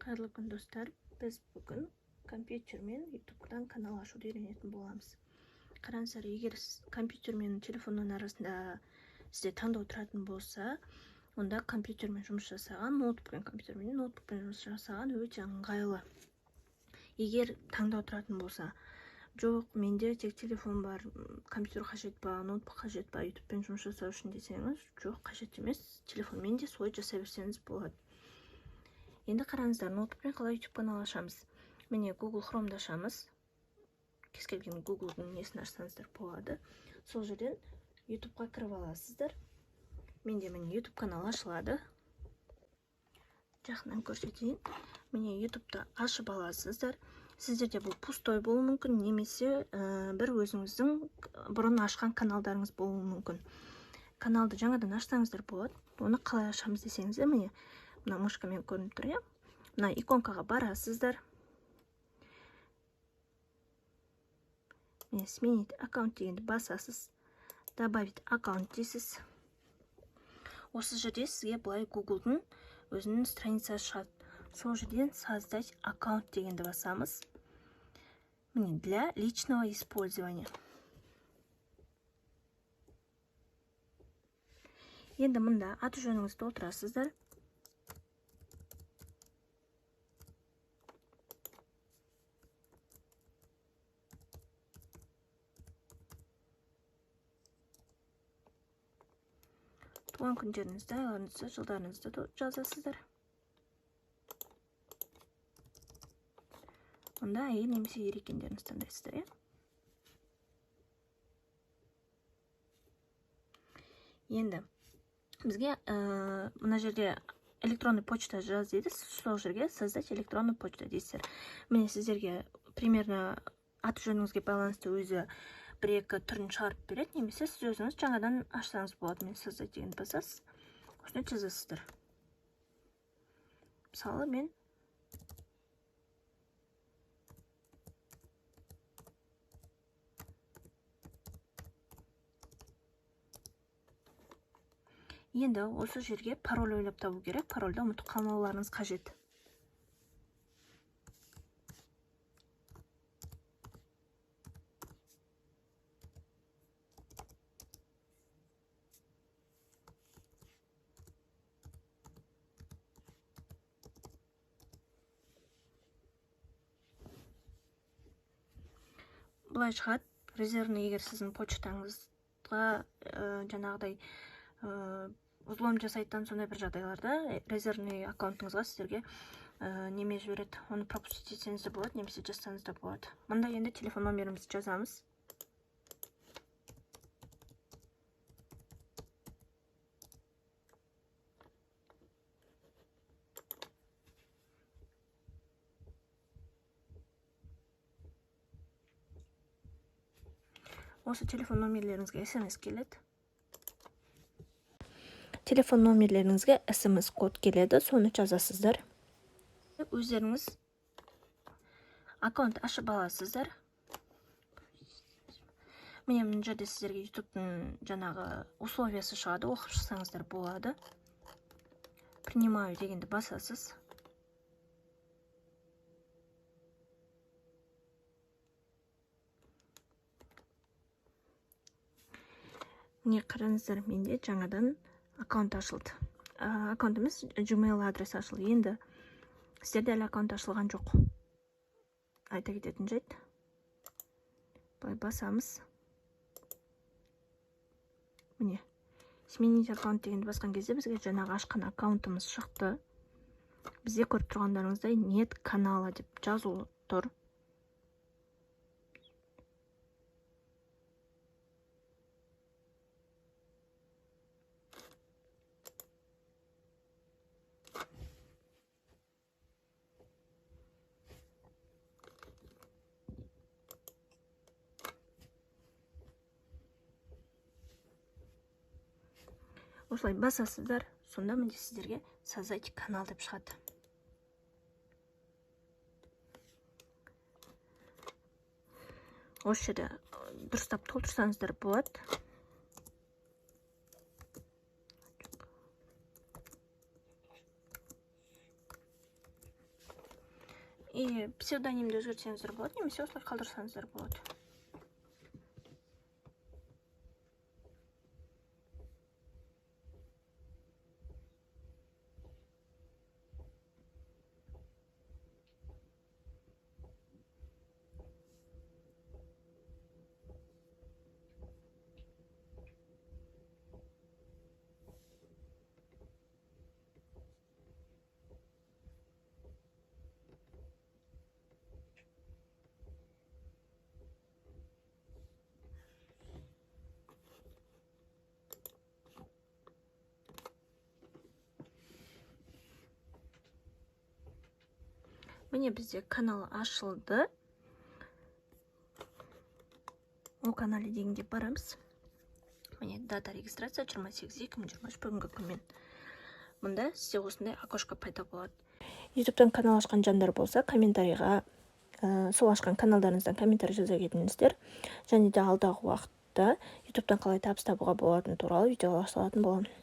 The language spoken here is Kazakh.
Қайырлы күн достар, біз бүгін компьютер мен ютубтан канал ашуды үйренетін боламыз. Қараңыздар, егер компьютер мен телефонның арасында сізде таңдау тұратын болса, онда компьютермен жұмыс жасаған, ноутбукпен жұмыс жасаған өте ыңғайлы. Егер таңдау тұратын болса, жоқ, менде тек телефон бар, компьютер қажет па, ноутбук қажет па, ютубпен жұмыс жасау үшін десеңіз, жоқ, қажет емес, телефонмен де солай жасай берсеңіз болады. Енді қараңыздар, ноутбукпен қалай YouTube канал ашамыз. Міне Google Chrome'да ашамыз. Кез келген Google'дың несін ашсаңыздар болады. Сол жерден YouTube'ға кіріп аласыздар. Менде міне YouTube канал ашылады. Жақынан көрсетейін. Міне YouTube'да ашып аласыздар. Сіздерде бұл пустой болуы мүмкін, немесе бір өзіңіздің бұрын ашқан каналдарыңыз болуы мүмкін. Каналды жаңадан ашсаңыздар болады. Оны қалай ашамыз десеңіздер, міне мына мышкамен көрініп тұр, мына иконкаға барасыздар. Міне сменить аккаунт дегенді басасыз. Добавить аккаунт дейсіз. Осы жерде сізге былай Google'дың өзінің страницасы шығады. Сол жерден создать аккаунт дегенді басамыз. Міне для личного использования. Енді мұнда аты жөніңізді толтырасыздар. Туған күндеріңізді, айларыңызды, жылдарыңызды жазасыздар. Онда әйел немесе ер екендеріңізді таңдайсыздар, Енді бізге мына жерде электронный почта жаз дейді, сол жерге создать электронный почта дейсіздер. Міне сіздерге примерно аты жөніңізге байланысты өзі бір-екі түрін шығарып береді, немесе сіз өзіңіз жаңадан ашсаңыз болады. Мен создать деген басасыз, осыны жазасыздар. Мысалы мен енді осы жерге пароль ойлап табу керек. Парольді ұмытып қалмауларыңыз қажет. Бұлай шығады. Резервный, егер сіздің почтаңызға жаңағыдай ұзлом жасайтын сондай бір жағдайларда резервный аккаунтыңызға сіздерге неме жібереді. Оны пропустить етсеңіз де болады, немесе жазсаңыз да болады. Мұнда енді телефон номерімізді жазамыз. Осы телефон номерлеріңізге SMS келеді. Телефон номерлеріңізге SMS код келеді, соны жазасыздар. Өздеріңіз аккаунт ашып аласыздар. Міне мына жерде сіздерге ютубтың жаңағы условиясы шығады, оқып шықсаңыздар болады. Принимаю дегенді басасыз. Міне қараңыздар, менде жаңадан аккаунт ашылды. Аккаунтымыз Gmail адрес ашылды. Енді сіздерде әлі аккаунт ашылған жоқ. Айта кететін жайт. Былай басамыз. Міне, сменить аккаунт дегенді басқан кезде бізге жаңағы ашқан аккаунтымыз шықты. Бізде көріп тұрғандарыңыздай нет канала деп жазулы тұр. Осылай басасыздар, сонда міне сіздерге создать канал деп шығады. Осы жерде дұрыстап толтырсаңыздар болады. И псевдонимді өзгертсеңіздер болады, немесе осылай қалдырсаңыздар болады. Міне бізде канал ашылды. Ол канале дегенде барамыз. Міне дата регистрация 28.2023 бүгінгі күнмен. Мұнда сізде осындай окошко пайда болады. Ютубтан канал ашқан жандар болса, комментарийға сол ашқан каналдарыңыздан комментарий жаза кетіңіздер. Және де алдағы уақытта ютубтан қалай табыс табуға болатыны туралы видеолар салатын боламын.